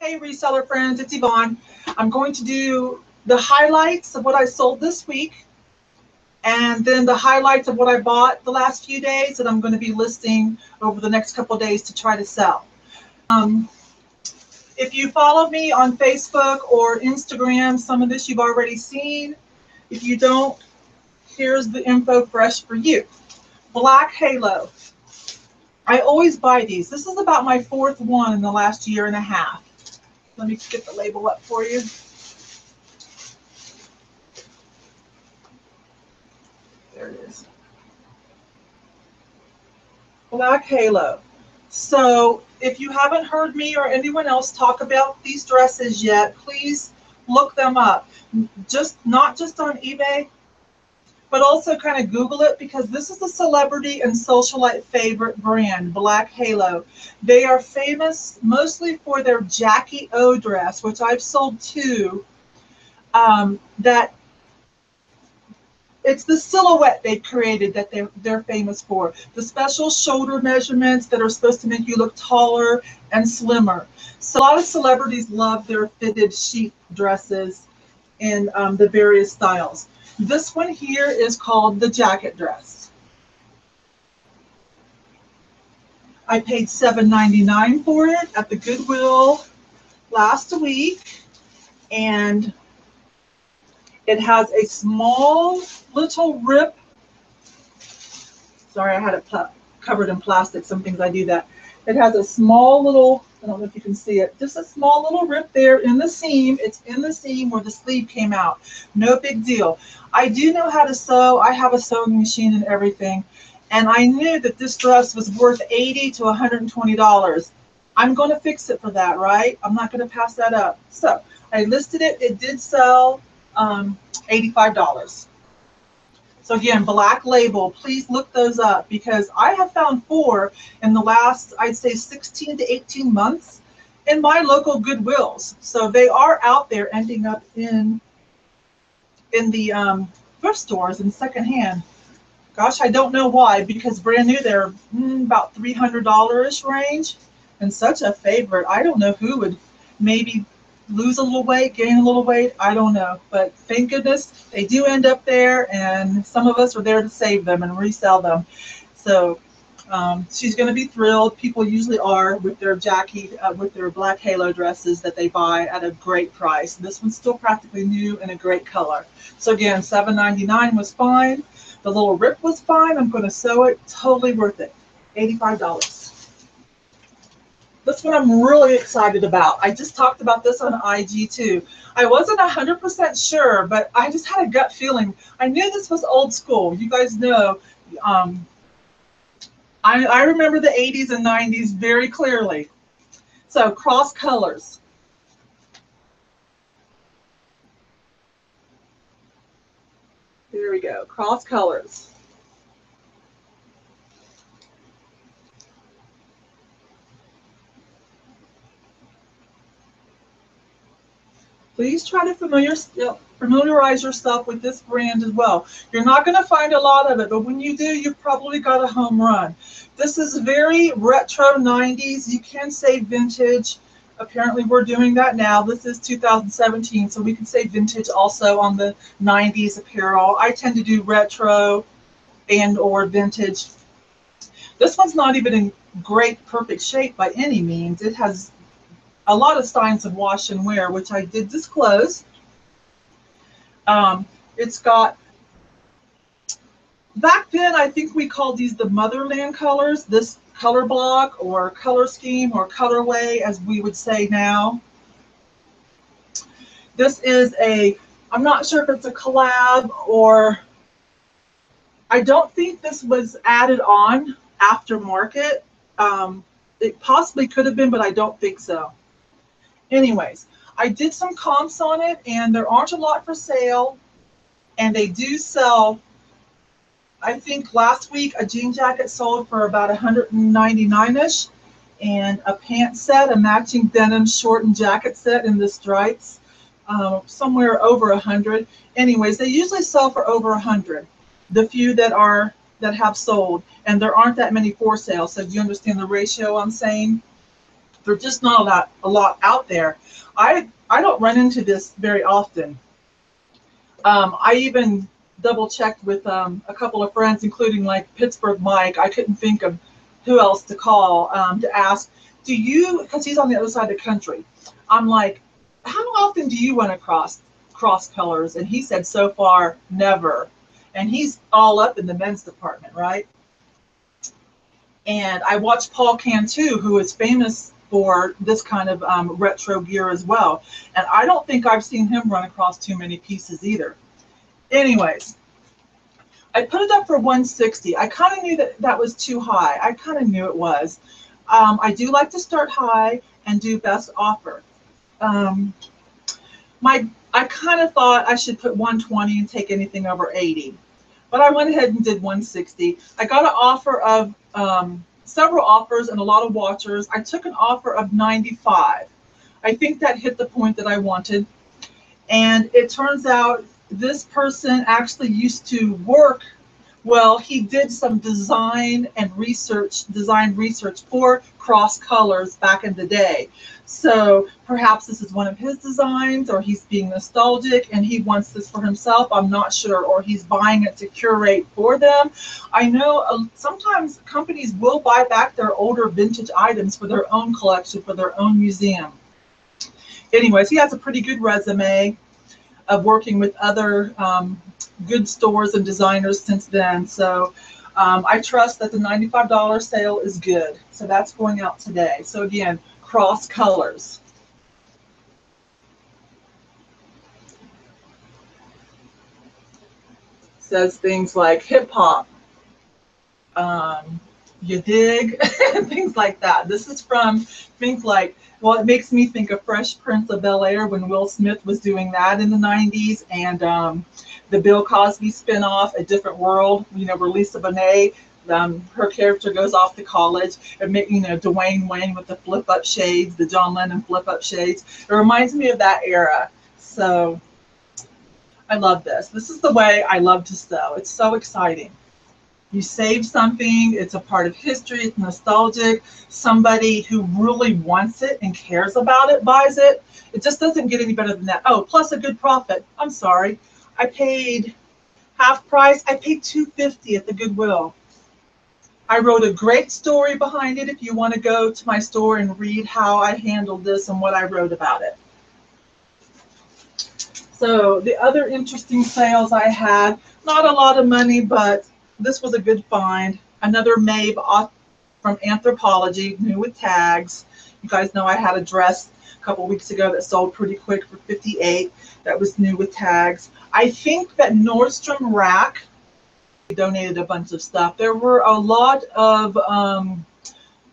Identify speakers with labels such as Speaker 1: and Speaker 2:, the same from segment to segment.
Speaker 1: Hey reseller friends, it's Yvonne. I'm going to do the highlights of what I sold this week and then the highlights of what I bought the last few days that I'm going to be listing over the next couple of days to try to sell. If you follow me on Facebook or Instagram, some of this you've already seen. If you don't, here's the info fresh for you. Black Halo. I always buy these. This is about my fourth one in the last year and a half. Let me get the label up for you. There it is. Black Halo. So if you haven't heard me or anyone else talk about these dresses yet, please look them up. Not just on eBay, but also kind of Google it, because this is a celebrity and socialite favorite brand, Black Halo. They are famous mostly for their Jackie O dress, which I've sold two. That it's the silhouette they've created that they're famous for. The special shoulder measurements that are supposed to make you look taller and slimmer. So a lot of celebrities love their fitted sheath dresses in the various styles. This one here is called the jacket dress. I paid $7.99 for it at the Goodwill last week, and it has a small little rip. Sorry, I had it covered in plastic. Some things I do that. It has a small little, I don't know if you can see it, just a small little rip there in the seam. It's in the seam where the sleeve came out. No big deal. I do know how to sew. I have a sewing machine and everything. And I knew that this dress was worth $80 to $120. I'm going to fix it for that, right? I'm not going to pass that up. So I listed it. It did sell $85. So again, Black Label, please look those up, because I have found 4 in the last, I'd say 16 to 18 months in my local Goodwills. So they are out there ending up in the thrift stores and secondhand. Gosh, I don't know why, because brand new they're about $300-ish range, and such a favorite. I don't know who would maybe lose a little weight, gain a little weight, I don't know, but thank goodness they do end up there, and some of us are there to save them and resell them. So she's going to be thrilled. People usually are with their with their Black Halo dresses that they buy at a great price. This one's still practically new and a great color. So again, $7.99 was fine. The little rip was fine. I'm going to sew it. Totally worth it. $85. This one I'm really excited about. I just talked about this on IG too. I wasn't 100% sure, but I just had a gut feeling. I knew this was old school. You guys know, I remember the 80s and 90s very clearly. So cross colors. There we go, cross colors. Please try to familiarize yourself with this brand as well. You're not going to find a lot of it, but when you do, you've probably got a home run. This is very retro 90s. You can say vintage. Apparently we're doing that now. This is 2017, so we can say vintage also on the 90s apparel. I tend to do retro and or vintage. This one's not even in great, perfect shape by any means. It has a lot of signs of wash and wear, which I did disclose. It's got, back then I think we called these the motherland colors, this color block or color scheme or colorway as we would say now. This is I'm not sure if it's a collab, or I don't think this was added on aftermarket. It possibly could have been, but I don't think so. Anyways, I did some comps on it, and there aren't a lot for sale, and they do sell. I think last week a jean jacket sold for about $199-ish, and a pant set, a matching denim short and jacket set in the stripes, somewhere over $100. Anyways, they usually sell for over $100. The few that have sold, and there aren't that many for sale. So do you understand the ratio I'm saying? There's just not a lot out there. I don't run into this very often. I even double checked with a couple of friends, including like Pittsburgh Mike. I couldn't think of who else to call to ask, do you, because he's on the other side of the country. I'm like, how often do you run across cross colors? And he said, so far, never. And he's all up in the men's department, right? And I watched Paul Cantu, who is famous for this kind of retro gear as well. And I don't think I've seen him run across too many pieces either. Anyways, I put it up for 160. I kind of knew that that was too high. I kind of knew it was. I do like to start high and do best offer. I kind of thought I should put 120 and take anything over 80. But I went ahead and did 160. I got an offer of several offers and a lot of watchers. I took an offer of 95. I think that hit the point that I wanted. And it turns out this person actually used to work, well, he did some design research for cross colors back in the day. So perhaps this is one of his designs, or he's being nostalgic and he wants this for himself. I'm not sure, or he's buying it to curate for them. I know sometimes companies will buy back their older vintage items for their own collection, for their own museum. Anyways, he has a pretty good resume of working with other good stores and designers since then. So I trust that the $95 sale is good. So that's going out today. So again, cross colors. Says things like hip hop, you dig, things like that. This is from things like, well, it makes me think of Fresh Prince of Bel-Air when Will Smith was doing that in the 90s, and the Bill Cosby spinoff, A Different World, you know, where Lisa Bonet, her character goes off to college, and you know, Dwayne Wayne with the flip-up shades, the John Lennon flip-up shades. It reminds me of that era. So I love this. This is the way I love to sew. It's so exciting. You save something, it's a part of history, it's nostalgic. Somebody who really wants it and cares about it buys it. It just doesn't get any better than that. Oh, plus a good profit. I'm sorry. I paid half price. I paid $2.50 at the Goodwill. I wrote a great story behind it if you want to go to my store and read how I handled this and what I wrote about it. So the other interesting sales I had, not a lot of money, but this was a good find. Another Maeve from Anthropology, new with tags. You guys know I had a dress a couple weeks ago that sold pretty quick for $58. That was new with tags. I think that Nordstrom Rack donated a bunch of stuff. There were a lot of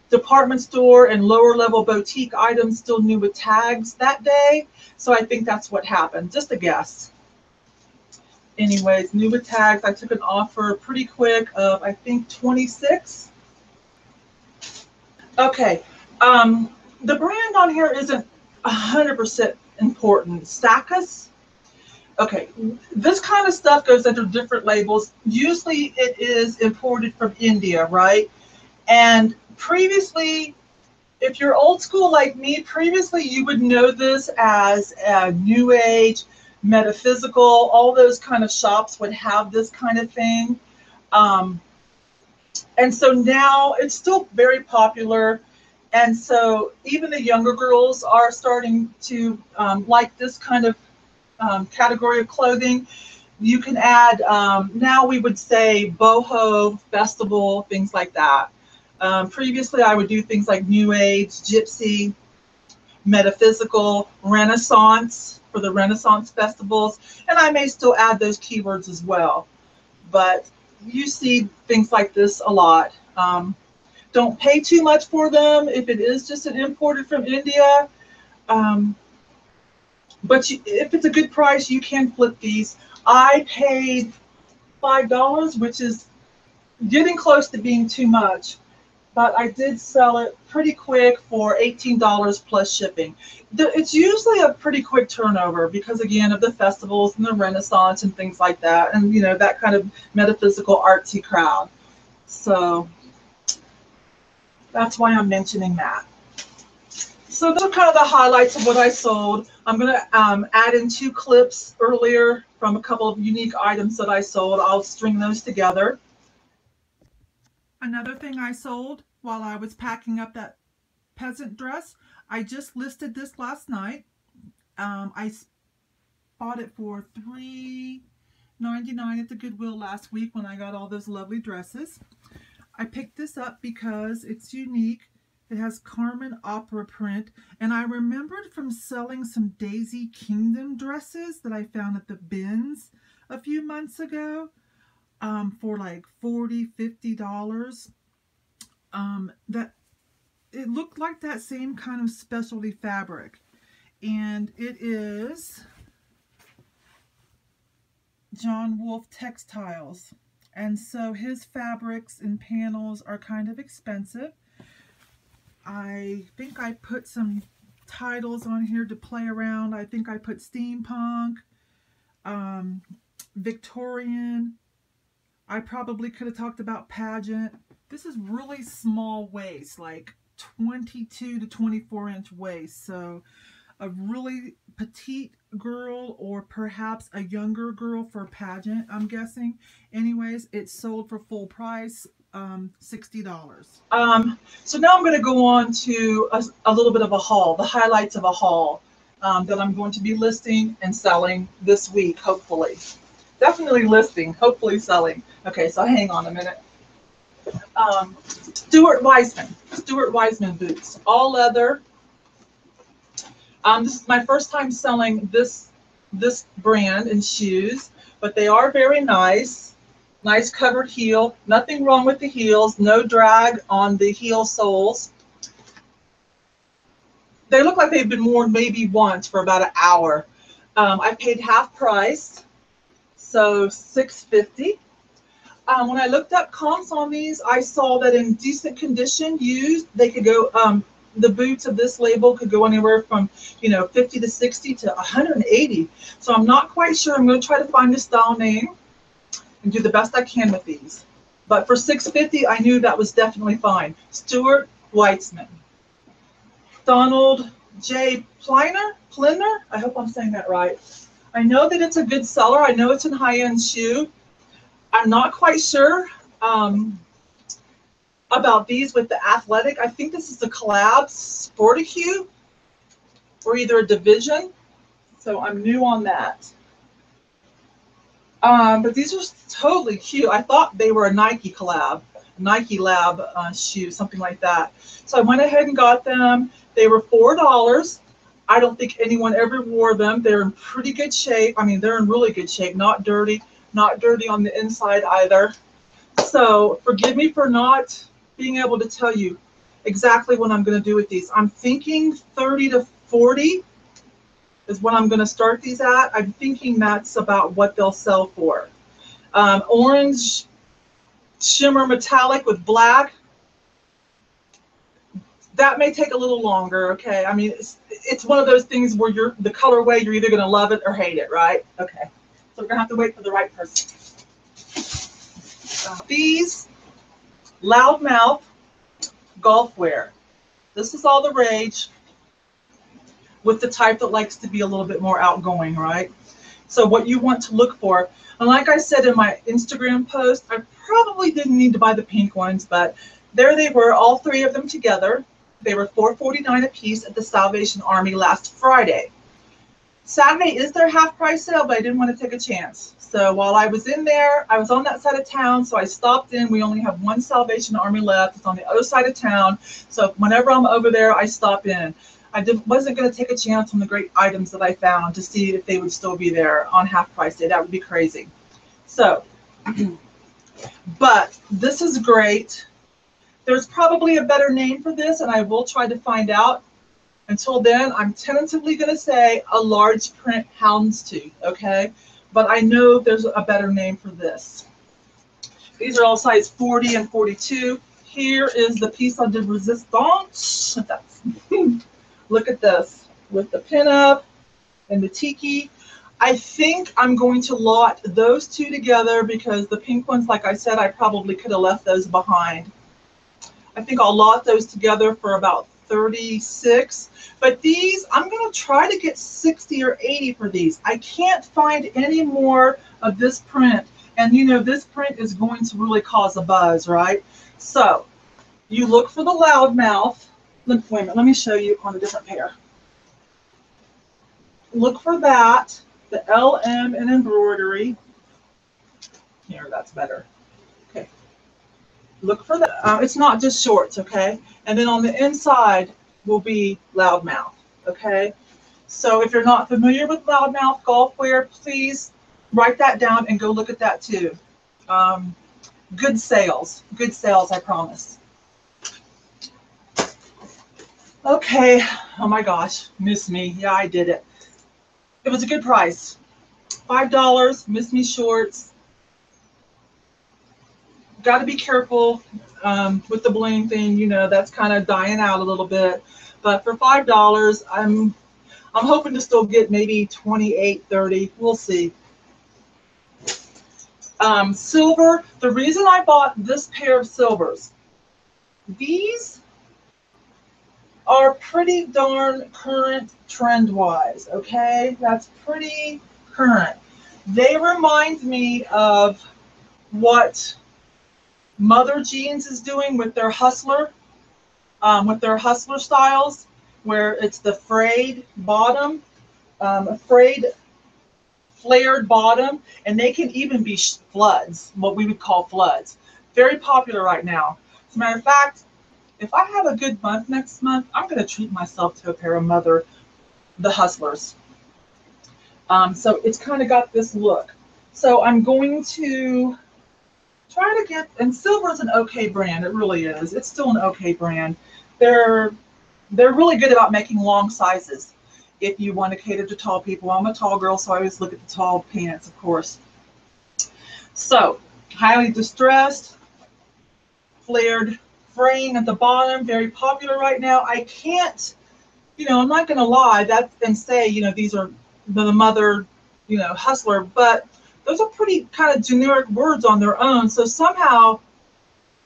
Speaker 1: department store and lower level boutique items still new with tags that day. So I think that's what happened. Just a guess. Anyways, new with tags. I took an offer pretty quick of, I think, 26. Okay. The brand on here isn't 100% important. Stackus. Okay, this kind of stuff goes under different labels. Usually it is imported from India, right? And previously, if you're old school like me, previously you would know this as a New Age, metaphysical, all those kind of shops would have this kind of thing. And so now it's still very popular. And so even the younger girls are starting to like this kind of category of clothing. You can add, now we would say boho, festival, things like that. Previously I would do things like New Age, Gypsy, metaphysical, Renaissance for the Renaissance festivals, and I may still add those keywords as well. But you see things like this a lot. Don't pay too much for them if it is just an imported from India. But if it's a good price, you can flip these. I paid $5, which is getting close to being too much. But I did sell it pretty quick for $18 plus shipping. It's usually a pretty quick turnover because, again, of the festivals and the Renaissance and things like that. And, you know, that kind of metaphysical artsy crowd. So that's why I'm mentioning that. So those are kind of the highlights of what I sold. I'm going to add in 2 clips earlier from a couple of unique items that I sold. I'll string those together. Another thing I sold while I was packing up that peasant dress, I just listed this last night. I bought it for $3.99 at the Goodwill last week when I got all those lovely dresses. I picked this up because it's unique. It has Carmen opera print, and I remembered from selling some Daisy Kingdom dresses that I found at the bins a few months ago for like $40, $50. That it looked like that same kind of specialty fabric, and it is John Wolfe Textiles, and so his fabrics and panels are kind of expensive. I think I put some titles on here to play around. I think I put steampunk, Victorian. I probably could have talked about pageant. This is really small waist, like 22 to 24 inch waist. So a really petite girl, or perhaps a younger girl for pageant, I'm guessing. Anyways, it's sold for full price. $60. So now I'm going to go on to a little bit of a haul, the highlights of a haul that I'm going to be listing and selling this week, hopefully. Definitely listing, hopefully selling. Okay, so hang on a minute. Stuart Weitzman boots, all leather. This is my first time selling this brand in shoes, but they are very nice. Nice covered heel, nothing wrong with the heels, no drag on the heel soles. They look like they've been worn maybe once for about an hour. I paid half price, so $6.50. When I looked up comps on these, I saw that in decent condition, used, they could go, the boots of this label could go anywhere from, 50 to 60 to 180. So I'm not quite sure. I'm going to try to find a style name and do the best I can with these. But for $6.50, I knew that was definitely fine. Stuart Weitzman. Donald J. Pliner? I hope I'm saying that right. I know that it's a good seller. I know it's a high-end shoe. I'm not quite sure about these with the athletic. I think this is a collab Sporticue or either a division. So I'm new on that. But these are totally cute. I thought they were a Nike collab, Nike Lab shoe, something like that. So I went ahead and got them. They were $4. I don't think anyone ever wore them. They're in pretty good shape. I mean, they're in really good shape, not dirty on the inside either. So forgive me for not being able to tell you exactly what I'm going to do with these. I'm thinking 30 to 40. Is what I'm going to start these at. I'm thinking that's about what they'll sell for. Orange shimmer metallic with black. That may take a little longer, okay? I mean, it's one of those things where the colorway, you're either going to love it or hate it, right? Okay. So we're going to have to wait for the right person. These loudmouth golf wear. This is all the rage, with the type that likes to be a little bit more outgoing, right? So what you want to look for, and like I said in my Instagram post, I probably didn't need to buy the pink ones, but there they were, all 3 of them together. They were $4.49 a piece at the Salvation Army last Friday. Saturday is their half price sale, but I didn't want to take a chance. So while I was in there, I was on that side of town, so I stopped in. We only have one Salvation Army left. It's on the other side of town. So whenever I'm over there, I stop in. I wasn't going to take a chance on the great items that I found to see if they would still be there on half price day. That would be crazy. So, but this is great. There's probably a better name for this, and I will try to find out. Until then, I'm tentatively going to say a large print houndstooth, okay? But I know there's a better name for this. These are all size 40 and 42. Here is the piece de resistance. Look at this with the pinup and the tiki. I think I'm going to lot those 2 together because the pink ones, like I said, I probably could have left those behind. I think I'll lot those together for about 36. But these, I'm going to try to get 60 or 80 for these. I can't find any more of this print. And you know, this print is going to really cause a buzz, right? So you look for the loudmouth. Wait a minute, let me show you on a different pair. Look for that, the LM and embroidery. Here, that's better. Okay. Look for that. It's not just shorts, okay? And then on the inside will be loudmouth, okay? So if you're not familiar with loudmouth golf wear, please write that down and go look at that too. Good sales, I promise. Okay, oh my gosh, miss me. Yeah, I did it. It was a good price. $5, miss me shorts. Got to be careful with the bling thing, you know, that's kind of dying out a little bit. But for $5, I'm hoping to still get maybe 28, 30. We'll see. Silver, the reason I bought this pair of silvers, these are pretty darn current trend-wise, okay? That's pretty current. They remind me of what Mother Jeans is doing with their hustler styles, where it's the frayed bottom, flared bottom, and they can even be floods, what we would call floods. Very popular right now. As a matter of fact, if I have a good month next month, I'm going to treat myself to a pair of the Hustlers. So it's kind of got this look. So I'm going to try to get, and silver's an okay brand. It really is. It's still an okay brand. They're really good about making long sizes. If you want to cater to tall people, I'm a tall girl, so I always look at the tall pants, of course. So highly distressed, flared fraying at the bottom, very popular right now. I can't, you know, I'm not going to lie and say, you know, these are the Mother, you know, Hustler, but those are pretty kind of generic words on their own. So somehow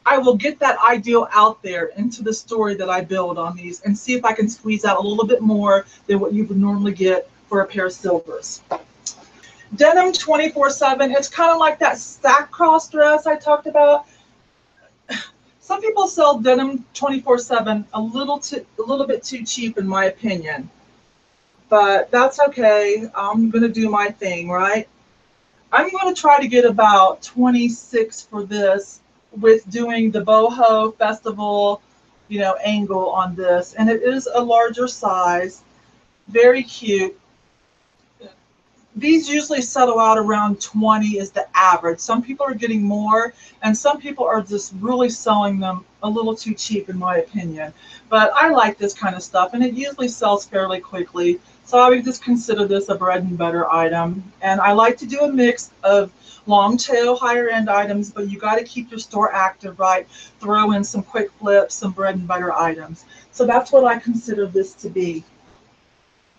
Speaker 1: I will get that ideal out there into the story that I build on these and see if I can squeeze out a little bit more than what you would normally get for a pair of silvers. Denim 24/7, it's kind of like that stack cross dress I talked about. Some people sell denim 24/7 a little bit too cheap, in my opinion, but that's okay. I'm gonna do my thing, right? I'm gonna try to get about 26 for this, with doing the boho festival, you know, angle on this, and it is a larger size, very cute. These usually settle out around 20 is the average. Some people are getting more, and some people are just really selling them a little too cheap, in my opinion. But I like this kind of stuff, and it usually sells fairly quickly. So I would just consider this a bread and butter item. And I like to do a mix of long tail, higher end items, but you got to keep your store active, right? Throw in some quick flips, some bread and butter items. So that's what I consider this to be.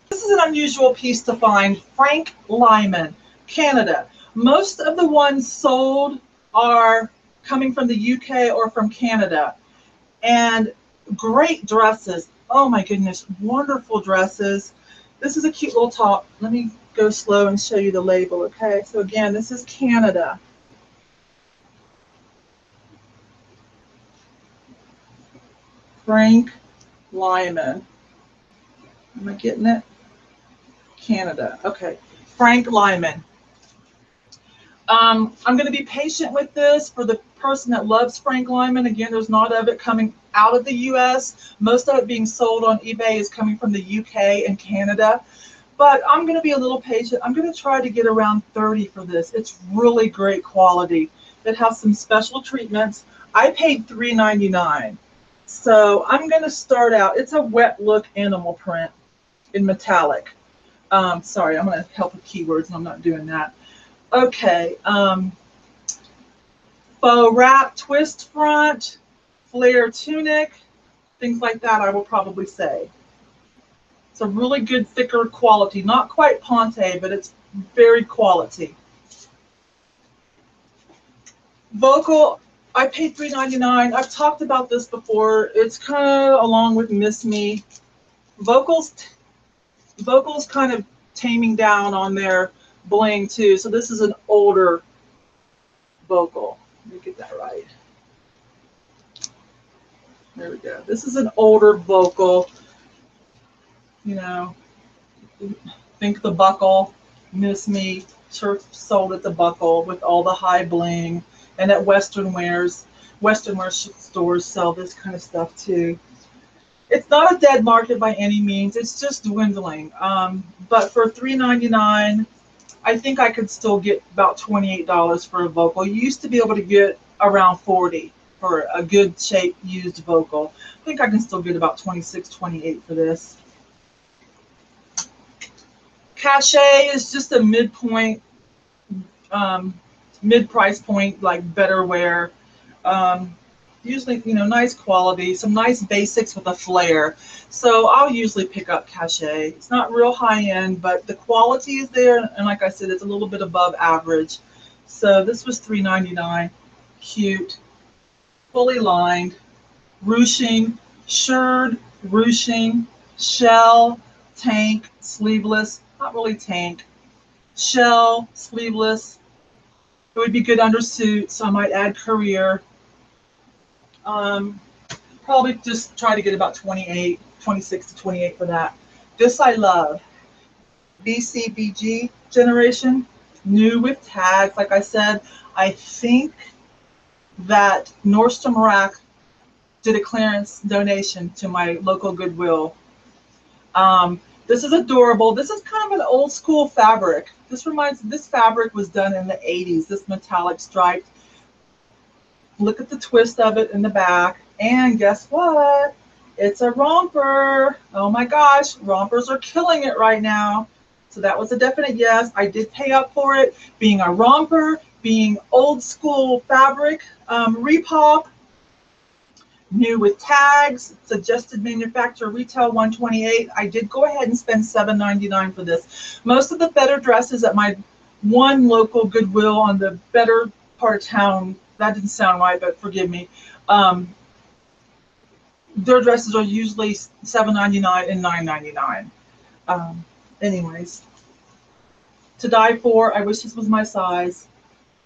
Speaker 1: This is an unusual piece to find. Frank Lyman, Canada. Most of the ones sold are coming from the UK or from Canada. And great dresses. Oh my goodness, wonderful dresses. This is a cute little top. Let me go slow and show you the label, okay? So again, this is Canada. Frank Lyman. Am I getting it? Canada. Okay. Frank Lyman. I'm going to be patient with this for the person that loves Frank Lyman. Again, there's not of it coming out of the US. Most of it being sold on eBay is coming from the UK and Canada. But I'm going to be a little patient. I'm going to try to get around 30 for this. It's really great quality. It has some special treatments. I paid $3.99. So I'm going to start out. It's a wet look animal print in metallic. Sorry, I'm going to help with keywords, and I'm not doing that. Okay. Faux wrap, twist front, flare tunic, things like that, I will probably say. It's a really good, thicker quality. Not quite Ponte, but it's very quality. Vocal, I paid $3.99. I've talked about this before. It's kind of along with Miss Me. Vocals kind of taming down on their bling too. So this is an older vocal. Let me get that right. There we go. This is an older vocal. You know, think the buckle, Miss Me, sure sold at the buckle with all the high bling. And at Western wear stores sell this kind of stuff too. It's not a dead market by any means. It's just dwindling. But for $3.99, I think I could still get about $28 for a vocal. You used to be able to get around $40 for a good shape used vocal. I think I can still get about $26, $28 for this. Cachet is just a midpoint, mid-price point, like better wear. Usually, you know, nice quality, some nice basics with a flair. So I'll usually pick up Cachet. It's not real high end, but the quality is there. And like I said, it's a little bit above average. So this was $3.99. Cute, fully lined, ruching, shirred, ruching, shell, tank, sleeveless, not really tank, shell, sleeveless. It would be good under suit, so I might add career. Probably just try to get about 26 to 28 for that. This I love. BCBG generation, new with tags. Like I said, I think that Nordstrom Rack did a clearance donation to my local Goodwill. This is adorable. This is kind of an old school fabric. This fabric was done in the 80s, this metallic stripe. Look at the twist of it in the back. And guess what? It's a romper. Oh my gosh, rompers are killing it right now. So that was a definite yes. I did pay up for it. Being a romper, being old school fabric, repop, new with tags, suggested manufacturer retail $128. I did go ahead and spend $7.99 for this. Most of the better dresses at my one local Goodwill on the better part of town, that didn't sound right, but forgive me. Their dresses are usually $7.99 and $9.99. Anyways, to die for. I wish this was my size.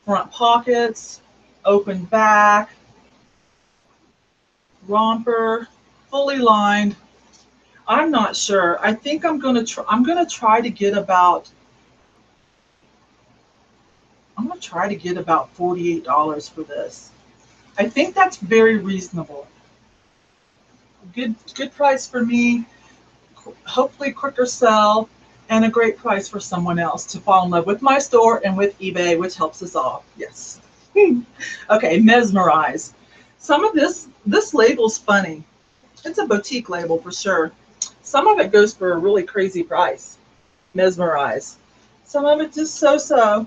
Speaker 1: Front pockets, open back, romper, fully lined. I'm not sure. I think I'm gonna try to get about $48 for this. I think that's very reasonable. Good price for me. Hopefully quicker sell, and a great price for someone else to fall in love with my store and with eBay, which helps us all. Yes. Okay, Mesmerize. Some of this label's funny. It's a boutique label for sure. Some of it goes for a really crazy price. Mesmerize. Some of it just so-so.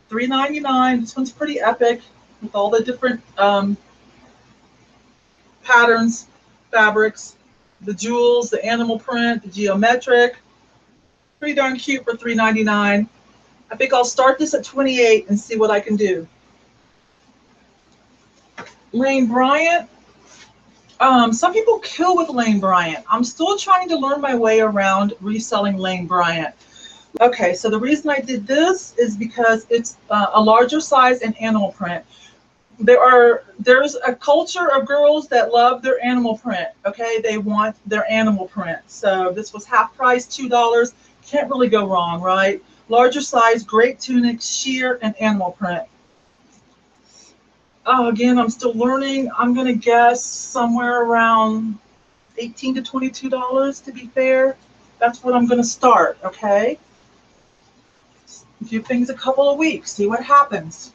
Speaker 1: $3.99. This one's pretty epic with all the different patterns, fabrics, the jewels, the animal print, the geometric. Pretty darn cute for $3.99. I think I'll start this at 28 and see what I can do. Lane Bryant. Some people kill with Lane Bryant. I'm still trying to learn my way around reselling Lane Bryant. Okay, so the reason I did this is because it's a larger size and animal print. There's a culture of girls that love their animal print. Okay, they want their animal print. So this was half price, $2. Can't really go wrong, right? Larger size, great tunic, sheer, and animal print. Again, I'm still learning. I'm gonna guess somewhere around $18 to $22 to be fair. That's what I'm gonna start. Okay. Give things a couple of weeks, see what happens.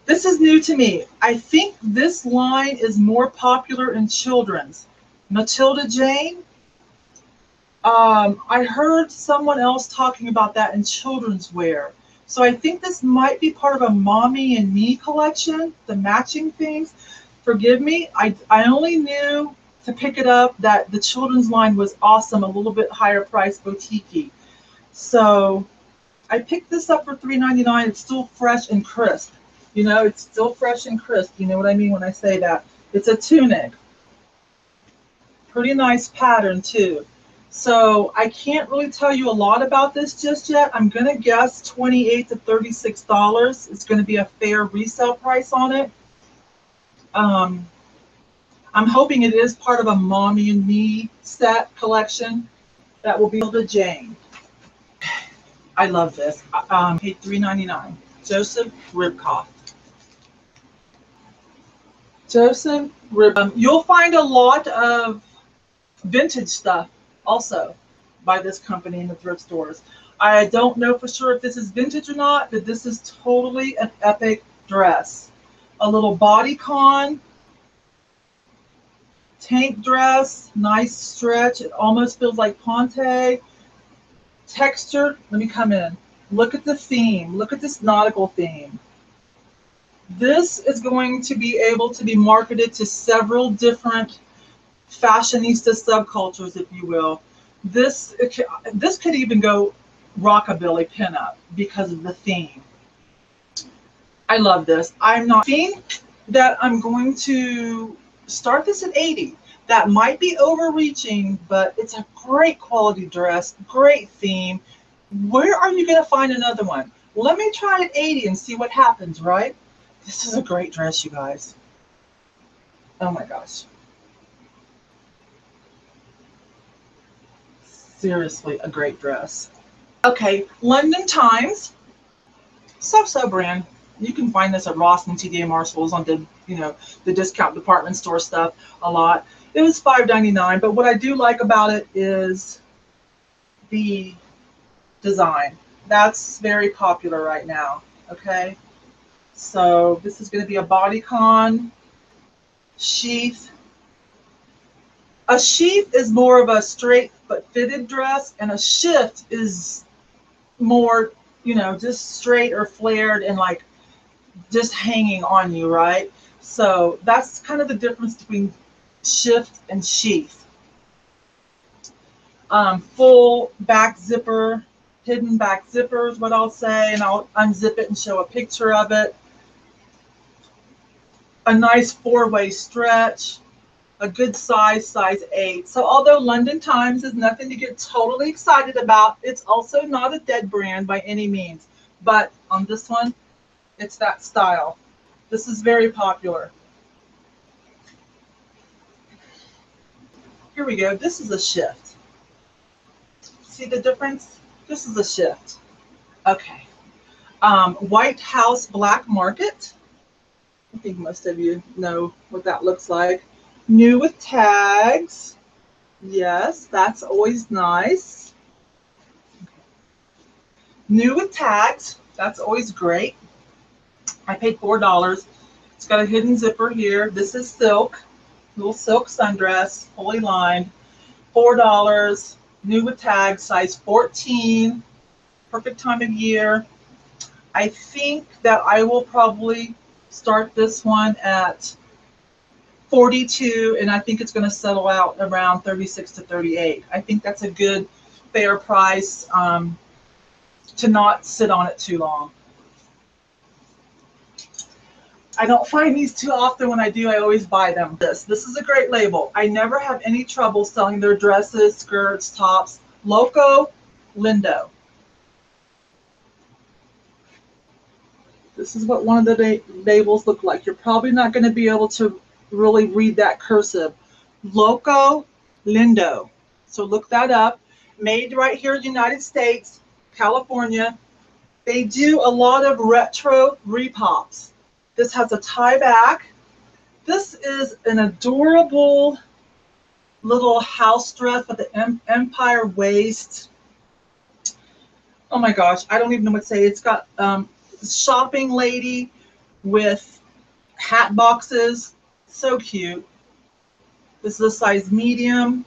Speaker 1: This is new to me. I think this line is more popular in children's. Matilda Jane. I heard someone else talking about that in children's wear. So I think this might be part of a Mommy and Me collection, the matching things. Forgive me, I only knew to pick it up that the children's line was awesome, a little bit higher price, boutique-y. So I picked this up for $3.99. It's still fresh and crisp. You know, it's still fresh and crisp. You know what I mean when I say that? It's a tunic. Pretty nice pattern too. So I can't really tell you a lot about this just yet. I'm going to guess $28 to $36. It's going to be a fair resale price on it. I'm hoping it is part of a Mommy and Me set collection that will be to Jane. I love this. Paid $3.99. Joseph Ribkoff. Joseph Ribkoff. You'll find a lot of vintage stuff also by this company in the thrift stores. I don't know for sure if this is vintage or not, but this is totally an epic dress. A little bodycon, tank dress, nice stretch. It almost feels like Ponte. Texture, let me come in. Look at the theme. Look at this nautical theme. This is going to be able to be marketed to several different fashionista subcultures, if you will. This could even go rockabilly pinup because of the theme. I love this. I'm not thinking that I'm going to start this at 80. That might be overreaching, but it's a great quality dress, great theme. Where are you going to find another one? Let me try at 80 and see what happens, right? This is a great dress, you guys. Oh my gosh. Seriously, a great dress. Okay, London Times. So brand. You can find this at Ross and TJ Marshalls on the, the discount department store stuff a lot. It was $5.99, but what I do like about it is the design. That's very popular right now, okay? So this is going to be a bodycon sheath. A sheath is more of a straight but fitted dress, and a shift is more, just straight or flared and like just hanging on you, right? So that's kind of the difference between shift and sheath. Full back zipper, hidden back zipper is what I'll say, and I'll unzip it and show a picture of it. A nice four-way stretch, a good size 8. So although London Times is nothing to get totally excited about, it's also not a dead brand by any means. But on this one, it's that style. This is very popular. Here we go. This is a shift. See the difference? This is a shift. Okay. White House Black Market. I think most of you know what that looks like. New with tags. Yes, that's always nice. New with tags. That's always great. I paid $4. It's got a hidden zipper here. This is silk. Little silk sundress, fully lined. $4. New with tags, size 14. Perfect time of year. I think that I will probably start this one at 42, and I think it's going to settle out around 36 to 38. I think that's a good, fair price to not sit on it too long. I don't find these too often. When I do, I always buy them. This is a great label. I never have any trouble selling their dresses, skirts, tops. Loco Lindo. This is what one of the labels look like. You're probably not going to be able to really read that cursive. Loco Lindo. So look that up. Made right here in the United States, California. They do a lot of retro repops. This has a tie back. This is an adorable little house dress with the empire waist. Oh my gosh, I don't even know what to say. It's got shopping lady with hat boxes. So cute. This is a size medium.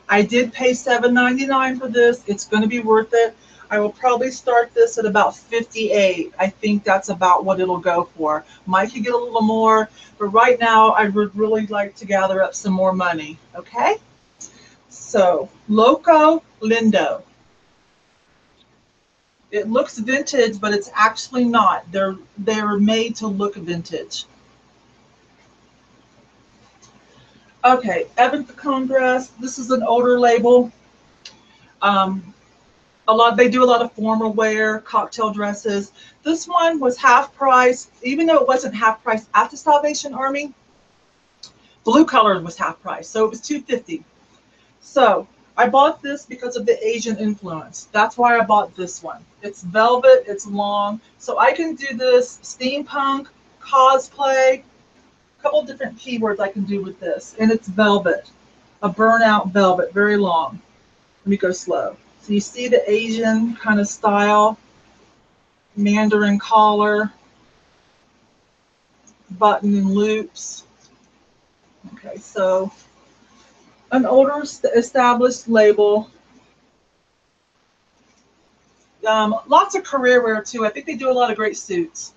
Speaker 1: I did pay $7.99 for this. It's going to be worth it. I will probably start this at about 58. I think that's about what it'll go for. Might could get a little more, but right now I would really like to gather up some more money. Okay? So, Loco Lindo. It looks vintage, but it's actually not. They're made to look vintage. Okay, Evan Pecan dress. This is an older label. They do a lot of formal wear, cocktail dresses. This one was half price, even though it wasn't half price at the Salvation Army. Blue color was half price, so it was $2.50. So I bought this because of the Asian influence. That's why I bought this one. It's velvet, it's long, so I can do this steampunk, cosplay, a couple different keywords I can do with this. And it's velvet, a burnout velvet, very long. Let me go slow. So you see the Asian kind of style, Mandarin collar, button and loops. Okay, so an older established label. Lots of career wear too. I think they do a lot of great suits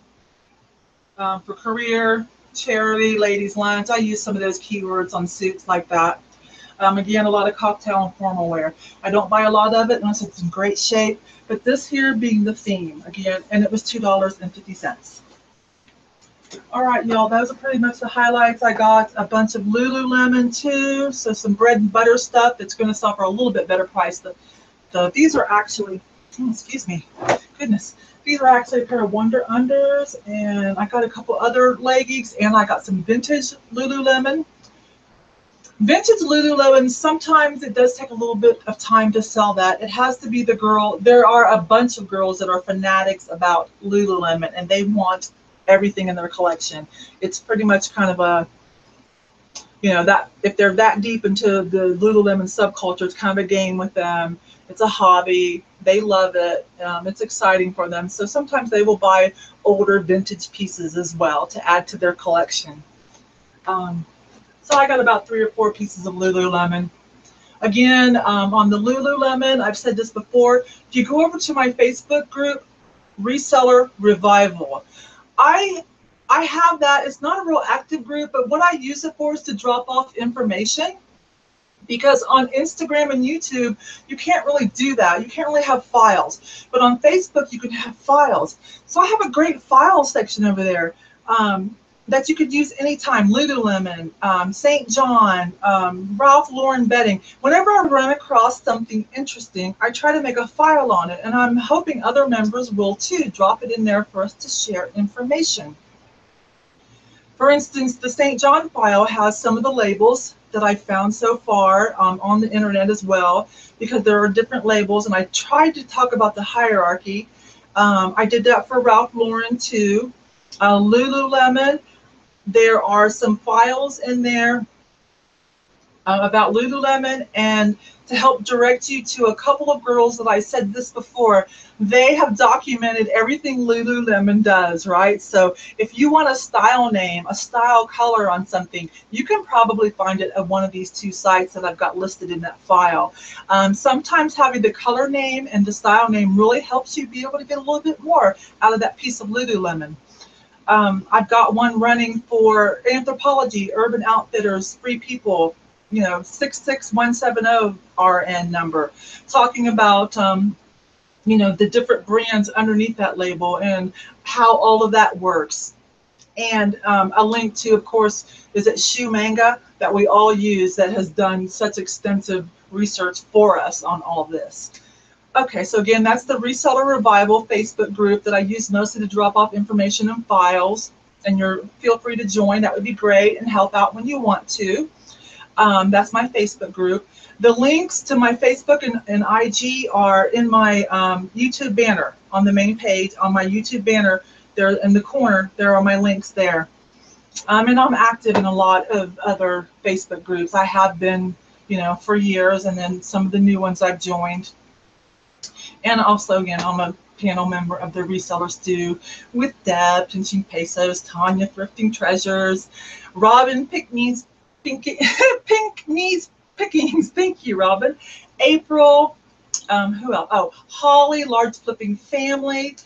Speaker 1: for career, charity, ladies' lunch. I use some of those keywords on suits like that. Again, a lot of cocktail and formal wear. I don't buy a lot of it unless it's in great shape, but this here being the theme again, and it was $2.50. All right, y'all, those are pretty much the highlights. I got a bunch of Lululemon too, so some bread and butter stuff that's going to sell for a little bit better price. These are actually, excuse me, goodness, these are actually a pair of Wonder Unders, and I got a couple other leggings, and I got some vintage Lululemon. Vintage Lululemon, sometimes it does take a little bit of time to sell that. It has to be the girl. There are a bunch of girls that are fanatics about Lululemon, and they want everything in their collection. It's pretty much kind of a, you know, that if they're that deep into the Lululemon subculture, it's kind of a game with them. It's a hobby. They love it. It's exciting for them. So sometimes they will buy older vintage pieces as well to add to their collection. So I got about 3 or 4 pieces of Lululemon. Again, on the Lululemon, I've said this before, if you go over to my Facebook group, Reseller Revival, I have that. It's not a real active group, but what I use it for is to drop off information. Because on Instagram and YouTube, you can't really do that. You can't really have files. But on Facebook, you can have files. So I have a great file section over there that you could use anytime. Lululemon, St. John, Ralph Lauren bedding. Whenever I run across something interesting, I try to make a file on it. And I'm hoping other members will too. Drop it in there for us to share information. For instance, the St. John file has some of the labels that I found so far on the internet as well, because there are different labels, and I tried to talk about the hierarchy. I did that for Ralph Lauren too. Lululemon, there are some files in there about Lululemon, and to help direct you to a couple of girls that I said this before, they have documented everything Lululemon does, right? So if you want a style name, a style color on something, you can probably find it at one of these 2 sites that I've got listed in that file. Sometimes having the color name and the style name really helps you be able to get a little bit more out of that piece of Lululemon. I've got one running for Anthropologie, Urban Outfitters, Free People, you know, 66170 RN number, talking about, you know, the different brands underneath that label and how all of that works. And a link to, of course, is it Shoe Manga that we all use that has done such extensive research for us on all this. Okay, so again, that's the Reseller Revival Facebook group that I use mostly to drop off information and files. And feel free to join. That would be great, and help out when you want to. That's my Facebook group. The links to my Facebook and IG are in my YouTube banner on the main page. On my YouTube banner, there in the corner, there are my links there. And I'm active in a lot of other Facebook groups. I have been, you know, for years, and then some of the new ones I've joined. And also, again, I'm a panel member of the Reseller Stew with Deb, Pinching Pesos, Tanya, Thrifting Treasures, Robin, Pink Knees Pickings, thank you, Robin, April, who else? Oh, Holly, Large Flipping Family,